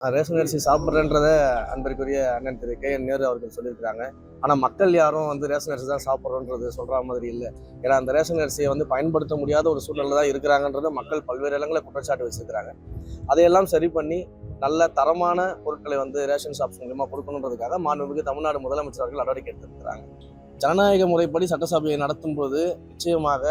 Ration அரிசி சாப்பிட்றேன்றத அன்பிற்குரிய அண்ணன் திரு கே.என். நேரு அவர்கள் சொல்லியிருக்கிறாங்க. ஆனால் மக்கள் யாரும் ரேஷன் அரிசி தான் சாப்பிட்றோன்றது சொல்கிற மாதிரி இல்லை. ஏன்னா அந்த ரேஷன் அரிசியை பயன்படுத்த முடியாத ஒரு சூழ்நிலை தான் இருக்கிறாங்கன்றத மக்கள் பல்வேறு இடங்களில் குற்றச்சாட்டு வச்சுருக்கிறாங்க. அதையெல்லாம் சரி பண்ணி நல்ல தரமான பொருட்களை ரேஷன் ஷாப்ஸ் மூலியமாக கொடுக்கணுன்றதுக்காக மாண்புமிகு தமிழ்நாடு முதலமைச்சர் அவர்கள் நடவடிக்கை எடுத்திருக்கிறாங்க. ஜனநாயக முறைப்படி சட்டசபையை நடத்தும் போது நிச்சயமாக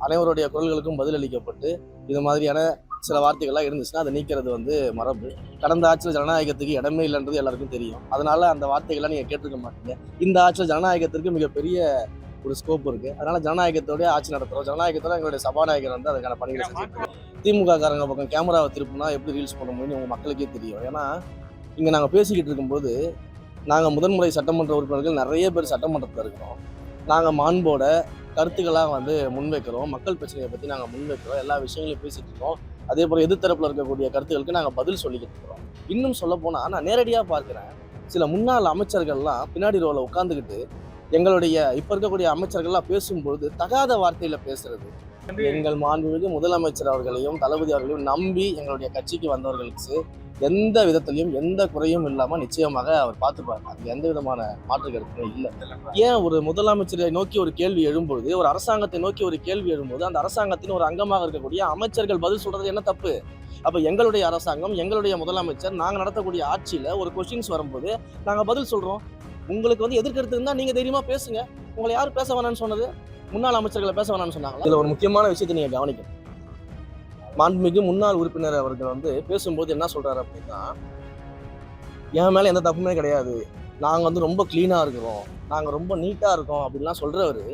அனைவருடைய குரல்களுக்கும் பதிலளிக்கப்பட்டு இது மாதிரியான சில வார்த்தைகள்லாம் இருந்துச்சுன்னா அதை நீக்கிறது மரபு. கடந்த ஆட்சியில் ஜனநாயகத்துக்கு இடமே இல்லைன்றது எல்லாருக்கும் தெரியும். அதனால அந்த வார்த்தைகள்லாம் நீங்கள் கேட்டிருக்க மாட்டீங்க. இந்த ஆட்சியில் ஜனநாயகத்திற்கு மிகப்பெரிய ஒரு ஸ்கோப் இருக்கு. அதனால ஜனநாயகத்தோடய ஆட்சி நடத்துகிறோம். ஜனநாயகத்தோட எங்களுடைய சபாநாயகர் அதுக்கான பணிகளை செஞ்சுட்டு திமுக காரங்க பக்கம் கேமராவை திருப்பினா எப்படி ரீல்ஸ் பண்ண முடியும்னு உங்கள் மக்களுக்கே தெரியும். ஏன்னா இங்கே நாங்கள் பேசிக்கிட்டு இருக்கும்போது நாங்கள் முதன்முறை சட்டமன்ற உறுப்பினர்கள் நிறைய பேர் சட்டமன்றத்தில் இருக்கிறோம். நாங்கள் மாண்போட கருத்துக்களாக முன்வைக்கிறோம். மக்கள் பிரச்சனையை பற்றி நாங்கள் முன்வைக்கிறோம். எல்லா விஷயங்களையும் பேசிகிட்டு இருக்கோம். அதே போல் எதிர்த்தரப்பில் இருக்கக்கூடிய கருத்துக்களுக்கு நாங்கள் பதில் சொல்லிக்கிட்டு இருக்கிறோம். இன்னும் சொல்ல போனால் நான் நேரடியாக பார்க்குறேன், சில முன்னாள் அமைச்சர்கள்லாம் பின்னாடி ரோவில் உட்காந்துக்கிட்டு எங்களுடைய இப்போ இருக்கக்கூடிய அமைச்சர்கள்லாம் பேசும்போது தகாத வார்த்தையில் பேசுறது. எங்கள் மாண்புமிகு முதலமைச்சர் அவர்களையும் தளபதி அவர்களையும் நம்பி எங்களுடைய கட்சிக்கு வந்தவர்களுக்கு எந்த விதத்திலையும் எந்த குறையும் இல்லாமல் நிச்சயமாக அவர் பார்த்துப்பாரு. அது எந்த விதமான மாற்று கருத்துமே இல்லை. ஏன் ஒரு முதலமைச்சரை நோக்கி ஒரு கேள்வி எழும்போது, ஒரு அரசாங்கத்தை நோக்கி ஒரு கேள்வி எழும்போது அந்த அரசாங்கத்தின் ஒரு அங்கமாக இருக்கக்கூடிய அமைச்சர்கள் பதில் சொல்றது என்ன தப்பு? அப்ப எங்களுடைய அரசாங்கம், எங்களுடைய முதலமைச்சர், நாங்கள் நடத்தக்கூடிய ஆட்சியில ஒரு கொஸ்டின்ஸ் வரும்போது நாங்கள் பதில் சொல்றோம். உங்களுக்கு எதிர்கருத்து இருந்தால் நீங்க தைரியமா பேசுங்க. உங்களை யார் பேச வேணாம்னு சொன்னது? முன்னாள் அமைச்சர்களை பேச வேணாம்னு சொன்னாங்களா? இதுல ஒரு முக்கியமான விஷயத்தை நீங்க கவனிக்கணும். மாண்புமிகு முன்னாள் உறுப்பினர் அவர்கள் பேசும்போது என்ன சொல்றாரு அப்படின்னா, என் மேல எந்த தப்புமே கிடையாது, நாங்க ரொம்ப கிளீனா இருக்கிறோம், நாங்க ரொம்ப நீட்டா இருக்கோம் அப்படின்லாம் சொல்றவரு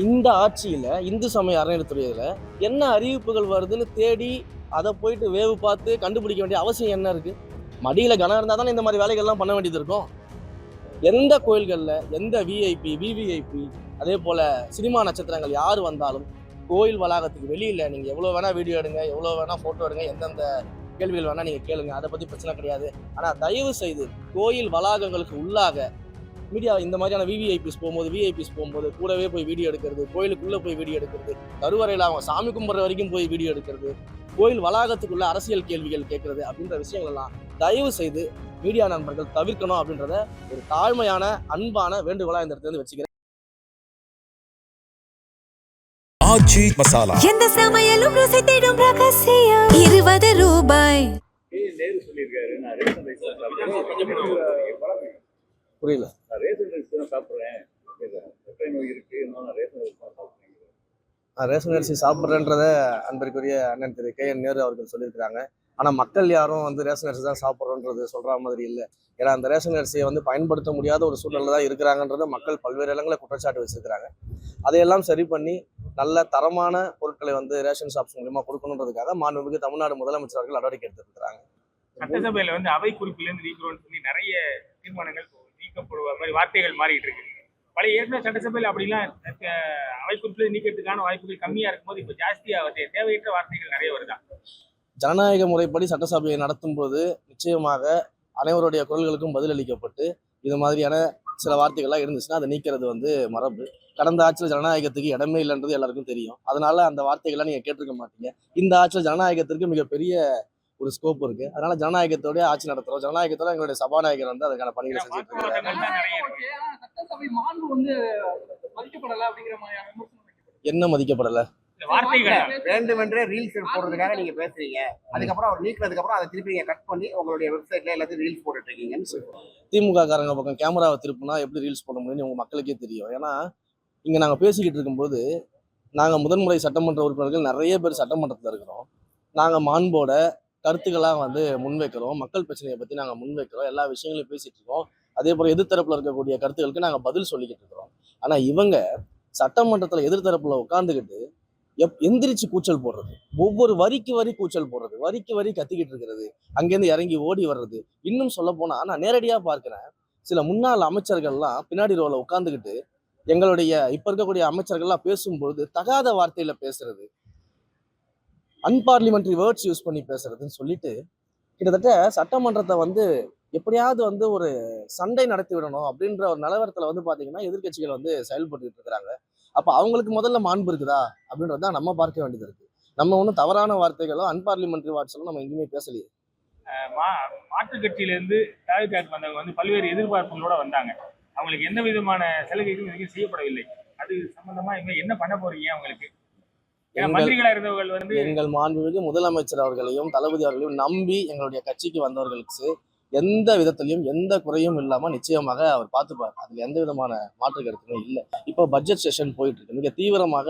இந்த ஆட்சியில இந்து சமய அறநிலையத்துறையில என்ன அறிவிப்புகள் வருதுன்னு தேடி அதை போயிட்டு வேவு பார்த்து கண்டுபிடிக்க வேண்டிய அவசியம் என்ன இருக்கு? மடியில கனம் இருந்தா தானே இந்த மாதிரி வேலைகள்லாம் பண்ண வேண்டியது இருக்கும். எந்த கோயில்கள்ல எந்த விஐபி விவிஐபி அதே போல சினிமா நட்சத்திரங்கள் யார் வந்தாலும் கோயில் வளாகத்துக்கு வெளியில நீங்க எவ்வளவு வேணா வீடியோ எடுங்க, எவ்வளவு வேணா போட்டோ எடுங்க, எந்தெந்த கேள்விகள் வேணா நீங்க கேளுங்க, அதை பத்தி பிரச்சனை கிடையாது. ஆனா தயவு செய்து கோயில் வளாகங்களுக்கு உள்ளாக மீடியா இந்த மாதிரியான விவிஐபிஸ் போகும்போது கூடவே போய் வீடியோ எடுக்கிறது, கோயிலுக்குள்ள போய் வீடியோ எடுக்கிறது, கருவறையில அவங்க சாமி கும்பிட்ற வரைக்கும் போய் வீடியோ எடுக்கிறது, கோயில் வளாகத்துக்குள்ள அரசியல் கேள்விகள் கேட்கறது அப்படின்ற விஷயங்கள் எல்லாம் தயவு செய்து மீடியா நண்பர்கள் தவிர்க்கணும் அப்படின்றத ஒரு தாழ்மையான அன்பான வேண்டுகோளா இந்த இடத்துல வச்சுக்கிறேன். ஆச்சி மசாலா எந்த சமையலும் ருசி தேடும் ரகசியம் 20 ரூபாய். புரியல. ரேஷன் அரிசி சாப்பிட்றேன்றத அன்பிற்குரிய அண்ணன் திரு கே.என். நேரு அவர்கள் சொல்லியிருக்கிறாங்க. ஆனால் மக்கள் யாரும் ரேஷன் அரிசி தான் சாப்பிட்றோன்றது சொல்கிற மாதிரி இல்லை. ஏன்னா அந்த ரேஷன் அரிசியை பயன்படுத்த முடியாத ஒரு சூழ்நிலை தான் இருக்கிறாங்கன்றத மக்கள் பல்வேறு இடங்களில் குற்றச்சாட்டு வச்சுருக்கிறாங்க. அதையெல்லாம் சரி பண்ணி நல்ல தரமான பொருட்களை ரேஷன் ஷாப்ஸ் மூலியமாக கொடுக்கணுன்றதுக்காக மாண்புமிகு தமிழ்நாடு முதலமைச்சர் அவர்கள் நடவடிக்கை எடுத்திருக்கிறாங்க. சட்டசபையில அவை குறிப்பிலிருந்து நீக்கிறோம்னு சொல்லி நிறைய தீர்மானங்கள் நீக்கப்படுவ மாதிரி வார்த்தைகள் மாறிட்டு இருக்கு. பழைய ஏற்கனவே சட்டசபையில் அப்படிலாம் அவை குறிப்பிலிருந்து நீக்கிறதுக்கான வாய்ப்புகள் கம்மியா இருக்கும்போது இப்போ ஜாஸ்தியா தேவையற்ற வார்த்தைகள் நிறைய வருதா? ஜனநாயக முறைப்படி சட்டசபையை நடத்தும் போது நிச்சயமாக அனைவருடைய குரல்களுக்கும் பதிலளிக்கப்பட்டு இது மாதிரியான சில வார்த்தைகள்லாம் இருந்துச்சுன்னா அதை நீக்கிறது மரபு. கடந்த ஆட்சியில் ஜனநாயகத்துக்கு இடமே இல்லைன்றது எல்லாருக்கும் தெரியும். அதனால அந்த வார்த்தைகள்லாம் நீங்க கேட்டிருக்க மாட்டீங்க. இந்த ஆட்சியில் ஜனநாயகத்திற்கு மிகப்பெரிய ஒரு ஸ்கோப் இருக்கு. அதனால ஜனநாயகத்தோட ஆட்சி நடத்துறோம். ஜனநாயகத்தோட எங்களுடைய சபாநாயகர் அதுக்கான பணிகளை செஞ்சுட்டு இருக்காங்க. என்ன மதிக்கப்படல? வேண்டுமென்றே ரீல்ஸ் போடுறதுக்காக நீங்க பேசுறீங்க. அதுக்கப்புறம் அவர் நீக்கிறதுக்கு அப்புறம் அதை திருப்பி நீங்க கட் பண்ணி உங்களுடைய வெப்சைட்ல எல்லாத்தையும் ரீல்ஸ் போட்டுட்டு இருக்கீங்கன்னு சொல்லுவாங்க. திமுக காரங்க பக்கம் கேமராவை திருப்பினா எப்படி ரீல்ஸ் போட முடியும்னு உங்க மக்களுக்கே தெரியும். ஏன்னா இங்க நாங்க பேசிக்கிட்டு இருக்கும்போது நாங்க முதன்முறை சட்டமன்ற உறுப்பினர்கள் நிறைய பேர் சட்டமன்றத்தில் இருக்கிறோம். நாங்க மாண்போட கருத்துக்களாக முன்வைக்கிறோம். மக்கள் பிரச்சனையை பற்றி நாங்கள் முன்வைக்கிறோம். எல்லா விஷயங்களையும் பேசிகிட்டு இருக்கோம். அதே போல் எதிர்த்தரப்பில் இருக்கக்கூடிய கருத்துக்களுக்கு நாங்கள் பதில் சொல்லிக்கிட்டு இருக்கிறோம். ஆனால் இவங்க சட்டமன்றத்தில் எதிர்த்தரப்பில் உட்காந்துக்கிட்டு எந்திரிச்சு கூச்சல் போடுறது, ஒவ்வொரு வரிக்கு வரி கூச்சல் போடுறது, வரிக்கு வரி கத்திக்கிட்டு இருக்கிறது, அங்கேருந்து இறங்கி ஓடி வர்றது. இன்னும் சொல்ல போனால் நான் நேரடியாக பார்க்குறேன், சில முன்னாள் அமைச்சர்கள்லாம் பின்னாடி ரோவில் உட்காந்துக்கிட்டு எங்களுடைய இப்போ இருக்கக்கூடிய அமைச்சர்கள்லாம் பேசும்போது தகாத வார்த்தையில் பேசுறது, அன்பார்லிமெண்ட்ரி வேர்ட்ஸ் யூஸ் பண்ணி பேசுறதுன்னு சொல்லிட்டு கிட்டத்தட்ட சட்டமன்றத்தை எப்படியாவது ஒரு சண்டை நடத்தி விடணும் அப்படின்ற ஒரு நிலவரத்துல பாத்தீங்கன்னா எதிர்கட்சிகள் செயல்பட்டு இருக்கிறாங்க. அப்ப அவங்களுக்கு முதல்ல மாண்பு இருக்குதா அப்படின்றத நம்ம பார்க்க வேண்டியது இருக்கு. நம்ம ஒன்றும் தவறான வார்த்தைகளோ அன்பார்லிமெண்ட்ரி வேர்ட்ஸோ நம்ம எங்கேயுமே பேசலையே. மாற்றுக் கட்சியிலேருந்து தாவேக்காவுக்கு வந்தவங்க வந்து பல்வேறு எதிர்பார்ப்புகளோட வந்தாங்க. அவங்களுக்கு எந்த விதமான சலுகைகளும் இதுவரைக்கும் செய்யப்படவில்லை. அது சம்பந்தமா இவங்க என்ன பண்ண போறீங்க அவங்களுக்கு? ஏன்னா எங்கள் மந்திரிகளா இருந்தவர்கள் வந்து எங்கள் மாண்புமிகு முதலமைச்சர் அவர்களையும் தளபதி அவர்களையும் நம்பி எங்களுடைய கட்சிக்கு வந்தவர்களுக்கு எந்த விதத்திலையும் எந்த குறையும் இல்லாம நிச்சயமாக அவர் பார்த்துப்பார். அதுல எந்த விதமான மாற்று கருத்துமே இல்லை. இப்போ பட்ஜெட் செஷன் போயிட்டு இருக்கு, மிக தீவிரமாக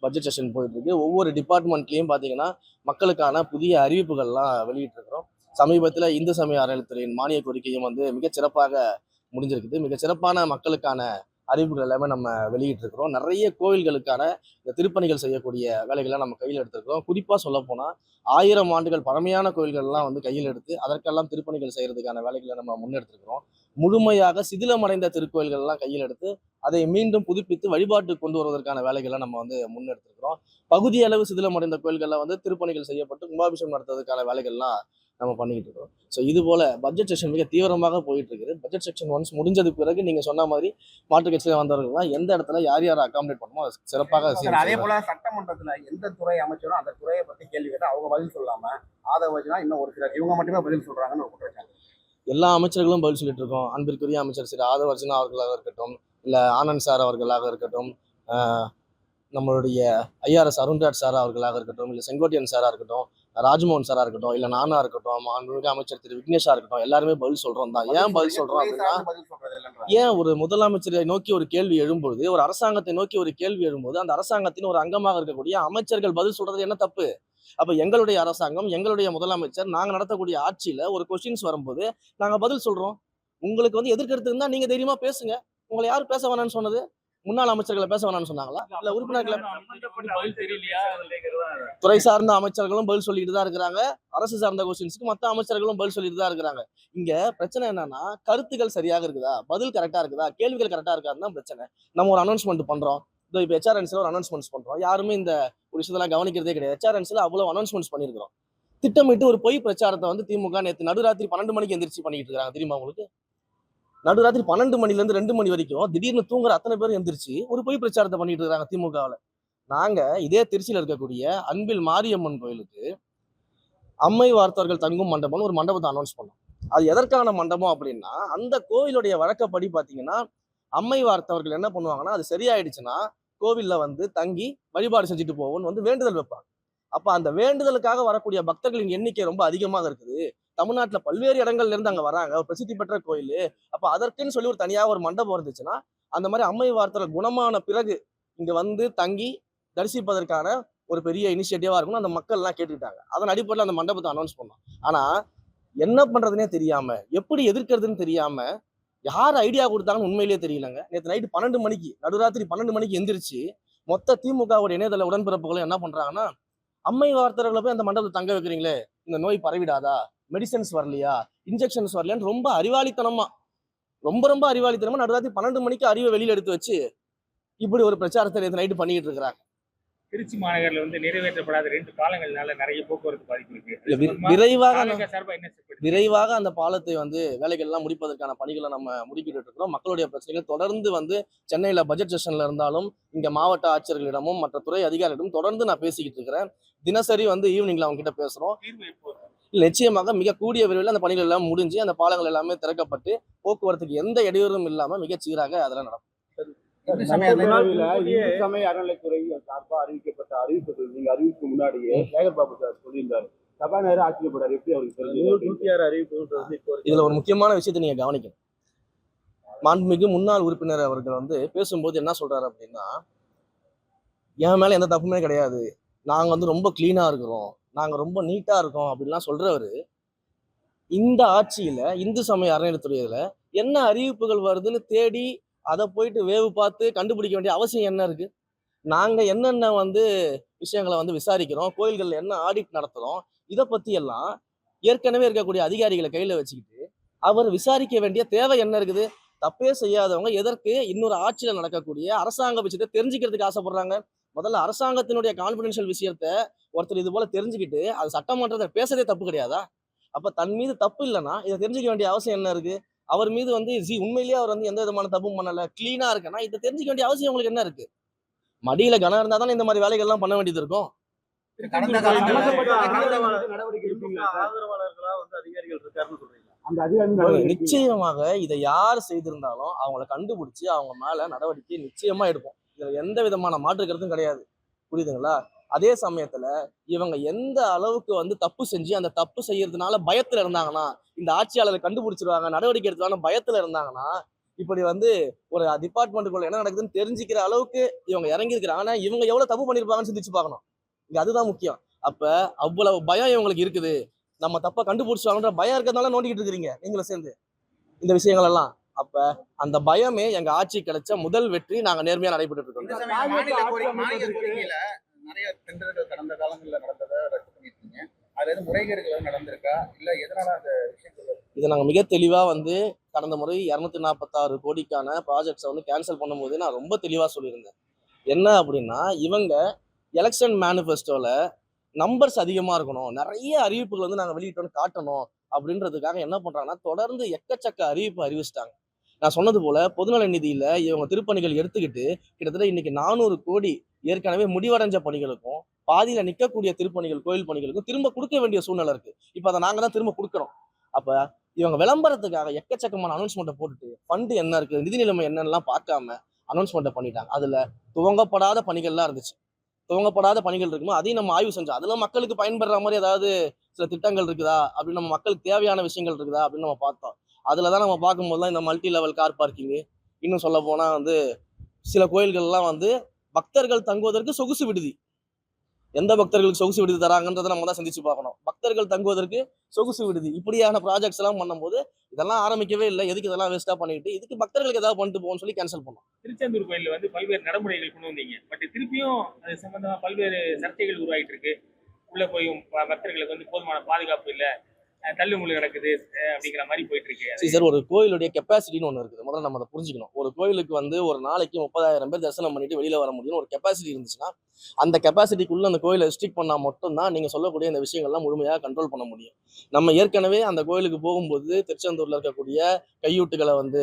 பட்ஜெட் செஷன் போயிட்டு இருக்கு. ஒவ்வொரு டிபார்ட்மெண்ட்லயும் பாத்தீங்கன்னா மக்களுக்கான புதிய அறிவிப்புகள்லாம் வெளியிட்டு இருக்கிறோம். சமீபத்தில் இந்து சமய அறநிலையத்துறையின் மானிய கோரிக்கையும் வந்து மிகச் சிறப்பாக முடிஞ்சிருக்குது. மிகச் சிறப்பான மக்களுக்கான அறிவிப்புகள் எல்லாமே நம்ம வெளியிட்டு இருக்கிறோம். நிறைய கோவில்களுக்கான இந்த திருப்பணிகள் செய்யக்கூடிய வேலைகளை நம்ம கையில் எடுத்திருக்கிறோம். குறிப்பாக சொல்ல போனால் 1000 ஆண்டுகள் பழமையான கோயில்கள்லாம் வந்து கையில் எடுத்து அதற்கெல்லாம் திருப்பணிகள் செய்யறதுக்கான வேலைகளை நம்ம முன்னெடுத்திருக்கிறோம். முழுமையாக சிதிலமடைந்த திருக்கோயில்கள்லாம் கையில் எடுத்து அதை மீண்டும் புதுப்பித்து வழிபாட்டுக்கு கொண்டு வருவதற்கான வேலைகளை நம்ம வந்து முன்னெடுத்திருக்கிறோம். பகுதி அளவு சிதிலமடைந்த கோயில்களில் வந்து திருப்பணிகள் செய்யப்பட்டு கும்பாபிஷேகம் நடத்துவதற்கான வேலைகள்லாம் நம்ம பண்ணிக்கிட்டு இருக்கோம். ஸோ இது போல பட்ஜெட் செக்ஷன் மிக தீவிரமாக போயிட்டு இருக்குது. பட்ஜெட் செக்ஷன் ஒன்ஸ் முடிஞ்சது பிறகு நீங்க சொன்ன மாதிரி மாற்றுக் கட்சியில் வந்தவர்கள்லாம் எந்த இடத்துல யார் யாரை அகாமடேட் பண்ணணுமோ அது சிறப்பாக அதே போல சட்டமன்றத்துல எந்த துறை அமைச்சரும் அந்த துறையை பத்தி கேள்வி கேட்டா அவங்க பதில் சொல்லாம அதை வச்சுனா இன்னும் ஒரு சிலர் இவங்க மட்டுமே பதில் சொல்றாங்கன்னு ஒரு குற்றச்சாட்டு. எல்லா அமைச்சர்களும் பதில் சொல்லிட்டு இருக்கோம். அன்பிற்குரிய அமைச்சர் திரு ஆதவ அர்ஜுனா அவர்களாக இருக்கட்டும், இல்ல ஆனந்த் சார் அவர்களாக இருக்கட்டும், நம்மளுடைய ஐஆர்எஸ் அருண்ராஜ் சார் அவர்களாக இருக்கட்டும், இல்லை செங்கோட்டையன் சாரா இருக்கட்டும், ராஜ்மோகன் சாரா இருக்கட்டும், இல்லை நானா இருக்கட்டும், மாண்புமிகு அமைச்சர் திரு விக்னேஷா இருக்கட்டும், எல்லாருமே பதில் சொல்றோம் தான். ஏன் பதில் சொல்றோம் அப்படின்னா, ஏன் ஒரு முதலமைச்சரை நோக்கி ஒரு கேள்வி எழும்பொழுது, ஒரு அரசாங்கத்தை நோக்கி ஒரு கேள்வி எழும்போது அந்த அரசாங்கத்தின் ஒரு அங்கமாக இருக்கக்கூடிய அமைச்சர்கள் பதில் சொல்றது என்ன தப்பு? அப்ப எங்களுடைய அரசாங்கம், எங்களுடைய முதலமைச்சர், நாங்க நடத்தக்கூடிய ஆட்சியில ஒரு கொஸ்டின்ஸ் வரும்போது நாங்க பதில் சொல்றோம். உங்களுக்கு வந்து எதிர்கருத்து இருந்தா நீங்க தைரியமா பேசுங்க. உங்களை யார் பேச வேணாம்னு சொன்னது? முன்னாள் அமைச்சர்களை பேச வேணாம்னு சொன்னாங்களா? இல்ல உறுப்பினர்களை பதில் தெரியலையா? துறை சார்ந்த அமைச்சர்களும் பதில் சொல்லிட்டு தான் இருக்கிறாங்க. அரசு சார்ந்த கொஸ்டின்ஸ்க்கு மற்ற அமைச்சர்களும் பதில் சொல்லிட்டு தான் இருக்கிறாங்க. இங்க பிரச்சனை என்னன்னா, கருத்துக்கள் சரியாக இருக்குதா, பதில் கரெக்டா இருக்குதா, கேள்விகள் கரெக்டா இருக்காதுன்னு தான் பிரச்சனை. நம்ம ஒரு அனௌன்ஸ்மெண்ட் பண்றோம். இப்போ ஹெச்ஆர்என்சில ஒரு அனௌன்ஸ்மெண்ட்ஸ் பண்றோம். யாருமே இந்த ஒரு விஷயத்தெல்லாம் கவனிக்கிறதே கிடையாது. ஹெச்ஆர்என்சில அவ்வளவு அனௌன்ஸ்மெண்ட்ஸ் பண்ணியிருக்கிறோம். திட்டமிட்டு ஒரு பொய் பிரச்சாரத்தை வந்து திமுக நேற்று நடுராத்திரி 12 மணிக்கு எந்திரிச்சு பண்ணிட்டு இருக்காங்க. தெரியுமா உங்களுக்கு? நடுராத்திரி 12 மணில இருந்து 2 மணி வரைக்கும் திடீர்னு தூங்குற அத்தனை பேரும் எந்திரிச்சு ஒரு பொய் பிரச்சாரத்தை பண்ணிட்டு இருக்காங்க திமுகவில். நாங்க இதே திருச்சியில இருக்கக்கூடிய அன்பில் மாரியம்மன் கோயிலுக்கு அம்மை வார்த்தவர்கள் தங்கும் மண்டபம்னு ஒரு மண்டபத்தை அனௌன்ஸ் பண்ணோம். அது எதற்கான மண்டபம் அப்படின்னா, அந்த கோவிலுடைய வழக்கப்படி பாத்தீங்கன்னா, அம்மை வார்த்தவர்கள் என்ன பண்ணுவாங்கன்னா, அது சரியாயிடுச்சுன்னா கோவில்ல வந்து தங்கி வழிபாடு செஞ்சுட்டு போவோம்னு வந்து வேண்டுதல் வைப்பாங்க. அப்ப அந்த வேண்டுதலுக்காக வரக்கூடிய பக்தர்களின் எண்ணிக்கை ரொம்ப அதிகமாக இருக்குது. தமிழ்நாட்டுல பல்வேறு இடங்கள்ல இருந்து அங்க வராங்க. ஒரு பிரசித்தி பெற்ற கோயில். அப்ப அதற்குன்னு சொல்லி ஒரு தனியாக ஒரு மண்டபம் இருந்துச்சுன்னா, அந்த மாதிரி அம்மை வார்த்தவர்கள் குணமான பிறகு இங்க வந்து தங்கி தரிசிப்பதற்கான ஒரு பெரிய இனிஷியேட்டிவா இருக்கும்னு அந்த மக்கள் எல்லாம் கேட்டுக்கிட்டாங்க. அதன் அடிப்படையில் அந்த மண்டபத்தை அனௌன்ஸ் பண்ணோம். ஆனா என்ன பண்றதுனே தெரியாம, எப்படி எதிர்க்கிறதுன்னு தெரியாம, யார் ஐடியா கொடுத்தாங்கன்னு உண்மையிலேயே தெரியலங்க. நேற்று நைட்டு 12 மணிக்கு, நடுராத்திரி 12 மணிக்கு எந்திரிச்சு மொத்த திமுகவுடைய இணையதள உடன்பிறப்புகளும் என்ன பண்றாங்கன்னா, அம்மை வார்த்தவர்களை போய் அந்த மண்டபத்தை தங்க வைக்கிறீங்களே, இந்த நோய் பரவிடாதா, மெடிசன்ஸ் வரலையா, இன்ஜெக்ஷன்ஸ் வரலையான்னு ரொம்ப அறிவாளித்தனமா, ரொம்ப அறிவாளித்தனமா நடுராத்திரி 12 மணிக்கு அறிவை வெளியில எடுத்து வச்சு இப்படி ஒரு பிரச்சாரத்தை நேற்று நைட்டு பண்ணிட்டு இருக்கிறாங்க. திருச்சி மாநகரில் வந்து நிறைவேற்றப்படாத 2 பாலங்கள்னால நிறைய போக்குவரத்து பாதிப்பு இருக்கு. விரைவாக அந்த பாலத்தை வந்து வேலைகள் எல்லாம் முடிப்பதற்கான பணிகளை நம்ம முடிக்கிட்டு இருக்கிறோம். மக்களுடைய பிரச்சனைகள் தொடர்ந்து வந்து சென்னையில பட்ஜெட் செஷன்ல இருந்தாலும், இங்க மாவட்ட ஆட்சியர்களிடமும் மற்ற துறை அதிகாரிகளிடம் தொடர்ந்து நான் பேசிக்கிட்டு இருக்கிறேன். தினசரி வந்து ஈவினிங்ல அவங்க கிட்ட பேசுறோம். நிச்சயமாக மிக கூடிய விரைவில் அந்த பணிகள் எல்லாம் முடிஞ்சு அந்த பாலங்கள் எல்லாமே திறக்கப்பட்டு போக்குவரத்துக்கு எந்த இடையூறும் இல்லாம மிகச் சீராக அதெல்லாம் நடக்கும். இந்து சமய அறநிலைத்துறை சார்பா அறிவிக்கப்பட்ட அறிவிப்புகள் நீங்க அறிவிப்புக்கு முன்னாடியே சேகர் பாபு சார் சொல்லியிருந்தாரு. சபாநாயகர் ஆச்சரியப்பட்டார். எப்படி அவருக்கு தெரிஞ்சது? இதுல ஒரு முக்கியமான விஷயத்தை நீங்க கவனிக்கணும். மாண்புமிகு முன்னாள் உறுப்பினர் அவர்கள் வந்து பேசும்போது என்ன சொல்றாரு அப்படின்னா, என் மேல எந்த தப்புமே கிடையாது, நாங்க வந்து ரொம்ப கிளீனா இருக்கிறோம், நாங்க ரொம்ப நீட்டா இருக்கோம் அப்படின்லாம் சொல்றவரு, இந்த ஆட்சியில இந்து சமய அறநிலையத்துறையில என்ன அறிவிப்புகள் வருதுன்னு தேடி அதை போயிட்டு வேவு பார்த்து கண்டுபிடிக்க வேண்டிய அவசியம் என்ன இருக்கு? நாங்க என்னென்ன வந்து விஷயங்களை வந்து விசாரிக்கிறோம், கோயில்கள்ல என்ன ஆடிட் நடத்துறோம், இதை பத்தி எல்லாம் ஏற்கனவே இருக்கக்கூடிய அதிகாரிகளை கையில வச்சுக்கிட்டு அவர் விசாரிக்க வேண்டிய தேவை என்ன இருக்குது? தப்பே செய்யாதவங்க எதற்கு இன்னொரு ஆட்சியில நடக்கக்கூடிய அரசாங்க விஷயத்தை தெரிஞ்சுக்கிறதுக்கு ஆசைப்படுறாங்க? முதல்ல அரசாங்கத்தினுடைய கான்பிடென்ஷியல் விஷயத்த ஒருத்தர் இது போல தெரிஞ்சுக்கிட்டு அது சட்டமன்றத்தை பேசுறதே தப்பு கிடையாதா? அப்ப தன் மீது தப்பு இல்லைன்னா இதை தெரிஞ்சுக்க வேண்டிய அவசியம் என்ன இருக்கு? அவர் மீது வந்து உண்மையிலேயே அவர் வந்து எந்த விதமான தப்பும் பண்ணல, கிளீனா இருக்குன்னா இதை தெரிஞ்சுக்க வேண்டிய அவசியம் உங்களுக்கு என்ன இருக்கு? மடியில கனம் இருந்தா தானே இந்த மாதிரி வேலைகள் எல்லாம் பண்ண வேண்டியது இருக்கும். கடந்த சம்பந்தப்பட்ட காலங்களில் ஆதரவாளர்கள் நடவடிக்கை எடுப்பீங்களா சார்? ஆதரவாளர்களா வந்து அதிகாரிகள் இருக்காருன்னு சொல்றீங்க. அந்த அதிகாரிகள் நடவடிக்கை எடுப்பீங்களா? நிச்சயமாக இதை யார் செய்திருந்தாலும் அவங்கள கண்டுபிடிச்சு அவங்க மேல நடவடிக்கை நிச்சயமா எடுப்போம். இதுல எந்த விதமான மாற்று கருத்தும் கிடையாது. புரியுதுங்களா? அதே சமயத்துல இவங்க எந்த அளவுக்கு வந்து தப்பு செஞ்சு அந்த தப்பு செய்யறதுனால பயத்துல இருந்தாங்கன்னா, இந்த ஆட்சியாளரை கண்டுபிடிச்சிருவாங்க, நடவடிக்கை எடுத்துவாங்க பயத்துல இருந்தாங்கன்னா, இப்படி வந்து ஒரு டிபார்ட்மெண்ட்டுக்குள்ள என்ன நடக்குதுன்னு தெரிஞ்சுக்கிற அளவுக்கு இவங்க இறங்கி இருக்கிறாங்க. ஆனா இவங்க எவ்வளவு தப்பு பண்ணிருப்பாங்கன்னு சிந்திச்சு பார்க்கணும். இங்க அதுதான் முக்கியம். அப்ப அவ்வளவு பயம் இவங்களுக்கு இருக்குது. நம்ம தப்ப கண்டுபிடிச்சாங்கன்ற பயம் இருக்கிறதுனால நோண்டிக்கிட்டு இருக்கிறீங்க நீங்களும் சேர்ந்து இந்த விஷயங்கள் எல்லாம். அப்ப அந்த பயமே எங்க ஆட்சி கிடைச்ச முதல் வெற்றி. நாங்க நேர்மையா நடைபெற்று இருக்கோம். இந்த சமயம் மாநில கோரிக்கையில நிறைய டெண்டர்கள் கடந்த காலங்களில் நடந்ததை ரத்து பண்ணிருக்கீங்க. அதுல எதுவும் முறைகேடுகள் நடந்திருக்கா இல்ல எதனால அந்த விஷயங்கள்? இதை நாங்க மிக தெளிவா வந்து கடந்த முறை 246 கோடிக்கான ப்ராஜெக்ட்ஸை வந்து கேன்சல் பண்ணும்போது நான் ரொம்ப தெளிவா சொல்லியிருந்தேன். என்ன அப்படின்னா, இவங்க எலெக்ஷன் மேனிஃபெஸ்டோல நம்பர்ஸ் அதிகமா இருக்கணும், நிறைய அறிவிப்புகள் வந்து நாங்க வெளியிட்டோன்னு காட்டணும் அப்படின்றதுக்காக என்ன பண்றாங்கன்னா, தொடர்ந்து எக்கச்சக்க அறிவிப்பு அறிவிச்சிட்டாங்க. நான் சொன்னது போல பொதுநல நிதியில இவங்க திருப்பணிகள் எடுத்துக்கிட்டு கிட்டத்தட்ட இன்னைக்கு 400 கோடி ஏற்கனவே முடிவடைஞ்ச பணிகளுக்கும் பாதியில நிற்கக்கூடிய திருப்பணிகள் கோயில் பணிகளுக்கும் திரும்ப கொடுக்க வேண்டிய சூழ்நிலை இருக்கு. இப்ப அதை நாங்க தான் திரும்ப கொடுக்குறோம். அப்ப இவங்க விளம்பரத்துக்காக எக்கச்சக்கமான அனௌன்ஸ்மெண்ட்டை போட்டுட்டு ஃபண்டு என்ன இருக்கு, நிதி நிலைமை என்னென்னலாம் பார்க்காம அனௌன்ஸ்மெண்ட்டை பண்ணிட்டாங்க. அதுல துவங்கப்படாத பணிகள்லாம் இருந்துச்சு. துவங்கப்படாத பணிகள் இருக்குமோ அதையும் நம்ம ஆய்வு செஞ்சோம். அதுல மக்களுக்கு பயன்படுற மாதிரி ஏதாவது சில திட்டங்கள் இருக்குதா அப்படின்னு, நம்ம மக்களுக்கு தேவையான விஷயங்கள் இருக்குதா அப்படின்னு நம்ம பார்த்தோம். அதுலதான் நம்ம பார்க்கும்போது தான் இந்த மல்டி லெவல் கார் பார்க்கிங், இன்னும் சொல்ல போனா வந்து சில கோயில்கள்லாம் வந்து பக்தர்கள் தங்குவதற்கு சொகுசு விடுதி. எந்த பக்தர்களுக்கு சொகுசு விடுதி தராங்கன்றதை நம்ம தான் சிந்திச்சு பார்க்கணும். பக்தர்கள் தங்குவதற்கு சொகுசு விடுதி இப்படியான ப்ராஜெக்ட்ஸ் எல்லாம் பண்ணும்போது இதெல்லாம் ஆரம்பிக்கவே இல்லை. எதுக்கு இதெல்லாம் வேஸ்டா பண்ணிட்டு, இதுக்கு பக்தர்களுக்கு ஏதாவது பண்ணிட்டு போகணும்னு சொல்லி கேன்சல் பண்ணோம். திருச்செந்தூர் கோயில்ல வந்து பல்வேறு நடைமுறைகள் கொண்டு வந்தீங்க. பட் திருப்பியும் அது சம்பந்தமா பல்வேறு சர்ச்சைகள் உருவாயிட்டு இருக்கு. உள்ள போயும் பக்தர்களுக்கு வந்து போதுமான பாதுகாப்பு இல்ல, தள்ளுமுள்ளு நடக்குது அப்படிங்கிற மாதிரி போயிட்டு இருக்கு. சரி சார், ஒரு கோயிலுடைய கெப்பாசிட்டின்னு ஒன்று இருக்குது. முதல்ல நம்ம அதை புரிஞ்சுக்கணும். ஒரு கோயிலுக்கு வந்து ஒரு நாளைக்கு 30,000 பேர் தரிசனம் பண்ணிட்டு வெளியில வர முடியும் ஒரு கெப்பாசிட்டி இருந்துச்சுன்னா, அந்த கெப்பாசிட்டிக்குள்ள அந்த கோயிலை ரெஸ்ட்ரிக்ட் பண்ணா மட்டும்தான் நீங்க சொல்லக்கூடிய இந்த விஷயங்கள்லாம் முழுமையாக கண்ட்ரோல் பண்ண முடியும். நம்ம ஏற்கனவே அந்த கோயிலுக்கு போகும்போது திருச்செந்தூர்ல இருக்கக்கூடிய கையூட்டுகளை வந்து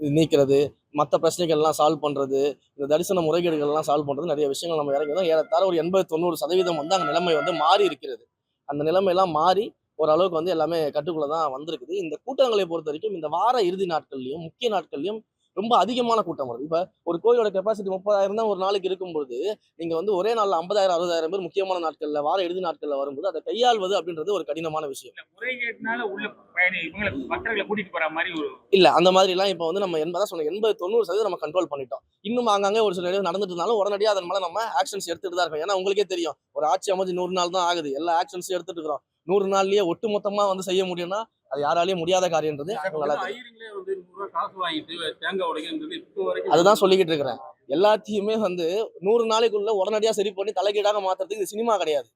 நீக்கிறது, மற்ற பிரச்சனைகள்லாம் சால்வ் பண்றது, இந்த தரிசன முறைகேடுகள்லாம் சால்வ் பண்றது, நிறைய விஷயங்கள் நம்ம இறங்கி ஏறத்தாழ ஒரு 80-90% வந்து அங்கே நிலைமை வந்து மாறி இருக்கிறது. அந்த நிலைமையெல்லாம் மாறி ஓரளவுக்கு வந்து எல்லாமே கட்டுக்குள்ள தான் வந்திருக்குது. இந்த கூட்டங்களை பொறுத்த வரைக்கும் இந்த வார இறுதி நாட்கள்லையும் முக்கிய நாட்கள்லையும் ரொம்ப அதிகமான கூட்டம் வருது. இப்ப ஒரு கோயிலோட கெப்பாசிட்டி 30,000 தான் ஒரு நாளைக்கு இருக்கும்போது, நீங்க வந்து ஒரே நாள்ல 50,000-60,000 பேர் முக்கியமான நாட்கள்ல வார இறுதி நாட்கள்ல வரும்போது அதை கையாள்வது அப்படின்றது ஒரு கடினமான விஷயம். முறைகேட்டினால உள்ள பயணி இவங்களை பக்தர்களை கூட்டிட்டு போற மாதிரி ஒரு இல்ல அந்த மாதிரி எல்லாம் இப்ப வந்து நம்ம 80-90% நம்ம கண்ட்ரோல் பண்ணிட்டோம். இன்னும் ஆங்காங்கே ஒரு சில இடங்கள் நடந்துட்டு இருந்தாலும் உடனடியாக அதன் மேல நம்ம ஆக்ஷன்ஸ் எடுத்துட்டு தான் இருக்கோம். ஏன்னா உங்களுக்கே தெரியும், ஒரு ஆட்சி அமைஞ்சு 100 நாள் தான் ஆகுது. எல்லா ஆக்ஷன்ஸும் எடுத்துட்டு இருக்கிறோம். 100 நாள்லயே ஒட்டு மொத்தமா வந்து செய்ய முடியும்னா அது யாராலையும் முடியாத காரியம்ன்றது நல்லா தெரியும். ஐயருங்களே வந்து 100 ரூபாய் காசு வாங்கிட்டு தேங்காய் உடைக்கிறது இப்போ வரைக்கும் அதுதான் சொல்லிக்கிட்டு இருக்கிறேன். எல்லாத்தையுமே வந்து 100 நாளைக்குள்ள உடனடியா சரி பண்ணி தலைகீடாக மாத்துறதுக்கு இது சினிமா கிடையாது.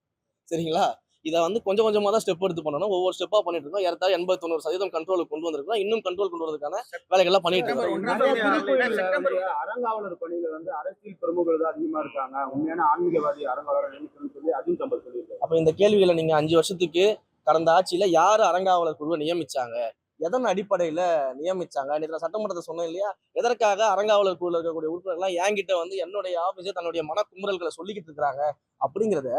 சரிங்களா? இதை வந்து கொஞ்சம் கொஞ்சமா தான் ஸ்டெப் எடுத்து பண்ணணும். ஒவ்வொரு ஸ்டெப்பா பண்ணிட்டு இருக்கோம். ஏறத்தாழ 80-90% கண்ட்ரோலுக்கு கொண்டு வந்திருக்கோம். இன்னும் கண்ட்ரோல் கொண்டு வரதுக்கான வேலைகள்லாம் பண்ணிட்டு இருக்கோம். நிறைய திருக்கோயில்ல வந்து அறங்காவலர் பணியில வந்து அரசியல் பிரமுகர்கள் தான் அதிகமா இருக்காங்க, உண்மையான ஆன்மீகவாதி அறங்காவலர் நினைக்கணும்னு சொல்லி அர்ஜுன் சம்பத் சொல்லியிருக்காரு. அப்ப இந்த கேள்விகளை நீங்க 5 வருஷத்துக்கு கடந்த ஆட்சியில யாரு அறங்காவலர் குழுவை நியமிச்சாங்க, எதன் அடிப்படையில நியமிச்சாங்க, நேற்று சட்டமன்றத்தை சொன்னேன் இல்லையா, எதற்காக அறங்காவலர் குழுல இருக்கக்கூடிய உறுப்பினர்கள்லாம் என்கிட்ட வந்து என்னுடைய ஆபீஸை தன்னுடைய மனக்குமுறல்களை சொல்லிக்கிட்டு இருக்காங்க அப்படிங்கிறத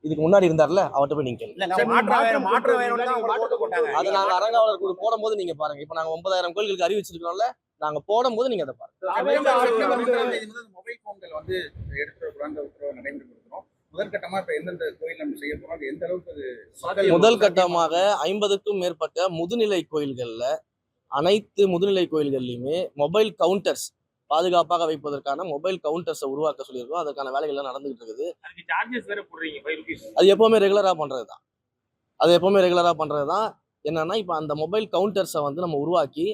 இதுக்கு முன்னாடி இருந்தார்ல அவர்கிட்ட போய் நீங்க கேளுங்க. அது நாங்க அறங்காவலர் குழு போடும்போது நீங்க பாருங்க. இப்ப நாங்க 9,000 கோயில்களுக்கு அறிவிச்சிருக்கிறோம்ல, நாங்க போடும்போது நீங்க அதை பாருங்க. மொபைல் போன்கள் வந்து எடுத்துக்கூடாது உத்தரவு நடைமுறைப்படுத்துறோம். முதற்கட்டமா இப்ப எந்தெந்த கோயில் நம்ம செய்ய போறோம், எந்த அளவுக்கு முதல் கட்டமாக 50க்கும் மேற்பட்ட முதுநிலை கோயில்கள்ல அனைத்து முதுநிலை கோயில்கள்லையுமே மொபைல் கவுண்டர்ஸ் பாதுகாப்பாக வைப்பதற்கான மொபைல் கவுண்டர்ஸை உருவாக்க சொல்லியிருக்கோம். அதற்கான வேலைகள்லாம் நடந்துகிட்டு இருக்குது. அதுக்கு சார்ஜஸ் வேற போடுறீங்க 5 rupees. அது எப்பவுமே ரெகுலரா பண்றதுதான். என்னன்னா இப்ப அந்த மொபைல் கவுண்டர்ஸை வந்து நம்ம உருவாக்கி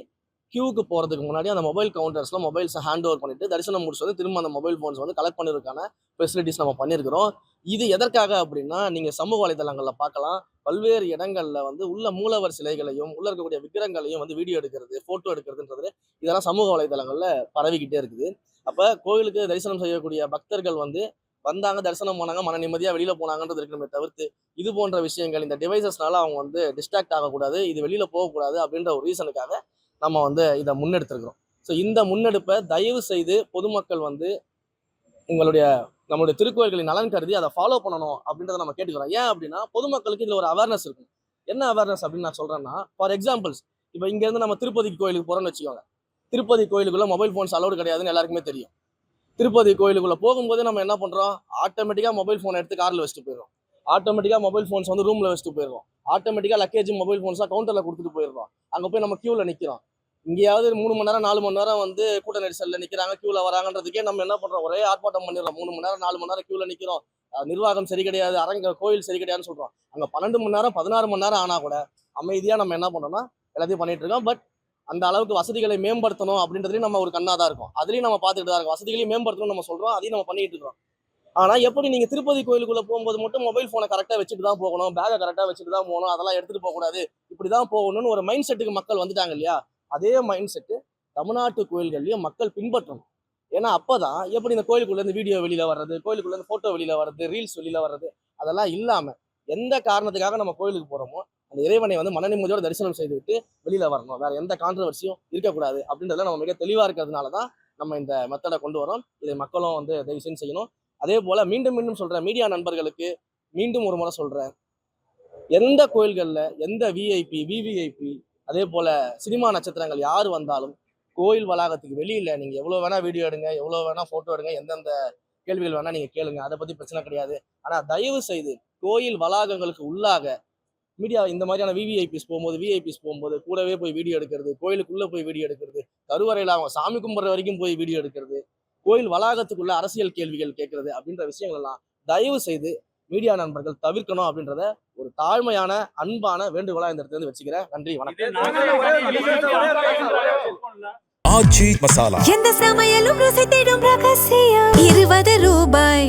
கியூக்கு போறதுக்கு முன்னாடி அந்த மொபைல் கவுண்டர்ஸ்ல மொபைல்ஸை ஹேண்ட் ஓவர் பண்ணிட்டு தரிசனம் முடிச்சு வந்து திரும்ப அந்த மொபைல் போன்ஸ் வந்து கலெக்ட் பண்ணிருக்கான ஃபெசிலிட்டிஸ் நம்ம பண்ணியிருக்கிறோம். இது எதற்காக அப்படின்னா, நீங்க சமூக வலைதளங்கள்ல பார்க்கலாம், பல்வேறு இடங்கள்ல வந்து உள்ள மூலவர் சிலைகளையும் உள்ள இருக்கக்கூடிய விக்கிரங்களையும் வந்து வீடியோ எடுக்கிறது, போட்டோ எடுக்கிறதுன்றது இதெல்லாம் சமூக வலைதளங்கள்ல பரவிக்கிட்டே இருக்குது. அப்ப கோயிலுக்கு தரிசனம் செய்யக்கூடிய பக்தர்கள் வந்து வந்தாங்க, தரிசனம் பண்ணாங்க, மன நிம்மதியா வெளியில போனாங்கன்றது இருக்கணுமே தவிர்த்து இது போன்ற விஷயங்கள் இந்த டிவைசஸ்னால அவங்க வந்து டிஸ்ட்ராக்ட் ஆகக்கூடாது, இது வெளியில போகக்கூடாது அப்படின்ற ஒரு ரீசனுக்காக நம்ம வந்து இதை முன்னெடுத்திருக்கிறோம். ஸோ இந்த முன்னெடுப்பை தயவு செய்து பொதுமக்கள் வந்து உங்களுடைய நம்மளுடைய திருக்கோயில்களின் நலன் கருதி அதை ஃபாலோ பண்ணணும் அப்படின்றத நம்ம கேட்டுக்கிறோம். ஏன் அப்படின்னா பொதுமக்களுக்கு இதில் ஒரு அவேர்னஸ் இருக்கும். என்ன அவேர்னஸ் அப்படின்னு நான் சொல்றேன்னா, ஃபார் எக்ஸாம்பிள்ஸ் இப்போ இங்கேருந்து நம்ம திருப்பதி கோயிலுக்கு போகிறோம்னு வச்சுக்கோங்க. திருப்பதி கோயிலுக்குள்ள மொபைல் ஃபோன்ஸ் அலௌடு கிடையாதுன்னு எல்லாருக்குமே தெரியும். திருப்பதி கோயிலுக்குள்ள போகும்போது நம்ம என்ன பண்றோம், ஆட்டோமேட்டிக்கா மொபைல் ஃபோனை எடுத்து கார்ல வச்சுட்டு போயிடுறோம். ஆட்டோமேட்டிக்கா மொபைல் ஃபோன்ஸ் வந்து ரூம்ல வச்சுட்டு போயிடுறோம். ஆட்டோமேட்டிக்கா லக்கேஜ் மொபைல் ஃபோன்ஸா கவுண்டர்ல கொடுத்துட்டு போயிடுறோம். அங்க போய் நம்ம கியூல நிக்கிறோம். இங்கேயாவது 3 மணி நேரம் 4 மணி நேரம் வந்து கூட்ட நெரிசல்ல நிக்கிறாங்க, கியூல வராங்கன்றதுக்கே நம்ம என்ன பண்றோம், ஒரே ஆர்ப்பாட்டம் பண்ணிடுறோம். 3 மணி நேரம் 4 மணி நேரம் கியூல நிக்கிறோம். நிர்வாகம் சரி கிடையாது, கோயில் சரி கிடையாதுன்னு சொல்றோம். அங்க 12 மணி நேரம் 16 மணி நேரம் ஆனா கூட அமைதியா நம்ம என்ன பண்றோம்னா எல்லாத்தையும் பண்ணிட்டு இருக்கோம். பட் அந்த அளவுக்கு வசதிகளை மேம்படுத்தணும் அப்படின்றதுலையும் நம்ம ஒரு கண்ணா தான் இருக்கும். அதுலயும் நம்ம பார்த்துட்டு தான் இருக்கோம். வசதிகளையும் மேம்படுத்தணும் நம்ம சொல்றோம், அதையும் நம்ம பண்ணிட்டு இருக்கோம். ஆனா எப்படி நீங்க திருப்பதி கோயிலுக்குள்ள போகும்போது மட்டும் மொபைல் போனை கரெக்டா வச்சுட்டு தான் போகணும், பேகை கரெக்டா வச்சுட்டு தான் போகணும், அதெல்லாம் எடுத்துட்டு போக கூடாது, இப்படிதான் போகணும்னு ஒரு மைண்ட் செட்டுக்கு மக்கள் வந்துட்டாங்க இல்லையா? அதே மைண்ட் செட்டு தமிழ்நாட்டு கோயில்கள்லயும் மக்கள் பின்பற்றணும். ஏன்னா அப்பதான் எப்படி இந்த கோயிலுக்குள்ள இருந்து வீடியோ வெளியில வர்றது, கோயிலுக்குள்ள இருந்து போட்டோ வெளியில வர்றது, ரீல்ஸ் வெளியில வர்றது, அதெல்லாம் இல்லாம எந்த காரணத்துக்காக நம்ம கோயிலுக்கு போறோமோ அந்த இறைவனை வந்து மன நிம்மதியோட தரிசனம் செய்துவிட்டு வெளியில வரணும். வேற எந்த கான்ட்ரவர்சியும் இருக்கக்கூடாது அப்படின்றதுல நம்ம மிக தெளிவா இருக்கிறதுனால தான் நம்ம இந்த மெத்தடை கொண்டு வரோம். இதை மக்களும் வந்து தயவு செஞ்சு செய்யணும். அதே போல மீண்டும் மீண்டும் சொல்றேன், மீடியா நண்பர்களுக்கு மீண்டும் ஒரு முறை சொல்றேன், எந்த கோயில்கள்ல எந்த விஐபி விவிஐபி அதே போல சினிமா நட்சத்திரங்கள் யார் வந்தாலும் கோயில் வளாகத்துக்கு வெளியில நீங்க எவ்வளவு வேணா வீடியோ எடுங்க, எவ்வளவு வேணா போட்டோ எடுங்க, எந்தெந்த கேள்விகள் வேணா நீங்க கேளுங்க, அதை பத்தி பிரச்சனை கிடையாது. ஆனா தயவு செய்து கோயில் வளாகங்களுக்கு உள்ளாக மீடியா இந்த மாதிரியான விவிஐபிஸ் போகும்போது கூடவே போய் வீடியோ எடுக்கிறது, கோயிலுக்குள்ள போய் வீடியோ எடுக்கிறது, கருவறையில அவங்க சாமி கும்பிட்ற வரைக்கும் போய் வீடியோ எடுக்கிறது, கோயில் வளாகத்துக்குள்ள அரசியல் கேள்விகள் கேட்கறது அப்படின்ற விஷயங்கள் எல்லாம் தயவு செய்து மீடியா நண்பர்கள் தவிர்க்கணும் அப்படின்றத ஒரு தாழ்மையான அன்பான வேண்டுகோளா இந்த இடத்துல இருந்து வச்சுக்கிறேன். நன்றி, வணக்கம். ஆச்சி மசாலா. எந்த சமையலும் ருசி தேடும் ரகசியம் 20 ரூபாய்.